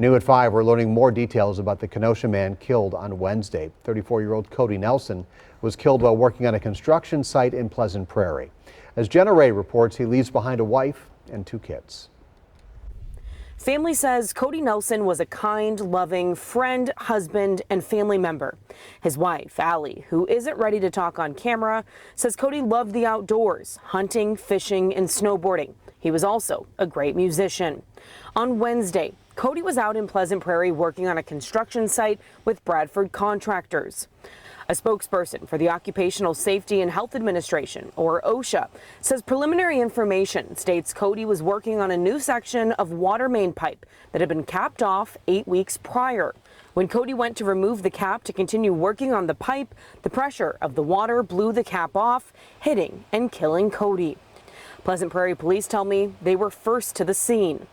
New at 5, we're learning more details about the Kenosha man killed on Wednesday. 34-year-old Cody Nelson was killed while working on a construction site in Pleasant Prairie. As Jenna Ray reports, he leaves behind a wife and 2 kids. Family says Cody Nelson was a kind, loving friend, husband, and family member. His wife, Allie, who isn't ready to talk on camera, says Cody loved the outdoors, hunting, fishing, and snowboarding. He was also a great musician. On Wednesday, Cody was out in Pleasant Prairie working on a construction site with Bradford contractors. A spokesperson for the Occupational Safety and Health Administration, or OSHA, says preliminary information states Cody was working on a new section of water main pipe that had been capped off 8 weeks prior. When Cody went to remove the cap to continue working on the pipe, the pressure of the water blew the cap off, hitting and killing Cody. Pleasant Prairie police tell me they were first to the scene.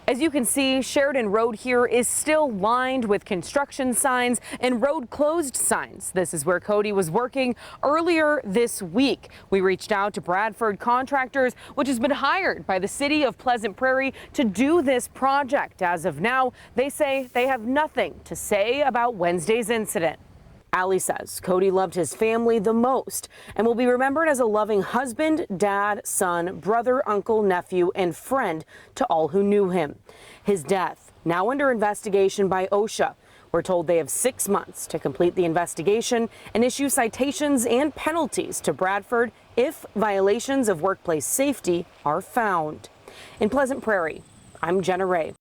As you can see, Sheridan Road here is still lined with construction signs and road closed signs. This is where Cody was working earlier this week. We reached out to Bradford Contractors, which has been hired by the city of Pleasant Prairie to do this project. As of now, they say they have nothing to say about Wednesday's incident. Allie says Cody loved his family the most and will be remembered as a loving husband, dad, son, brother, uncle, nephew, and friend to all who knew him. His death now under investigation by OSHA. We're told they have 6 months to complete the investigation and issue citations and penalties to Bradford if violations of workplace safety are found. In Pleasant Prairie, I'm Jenna Ray.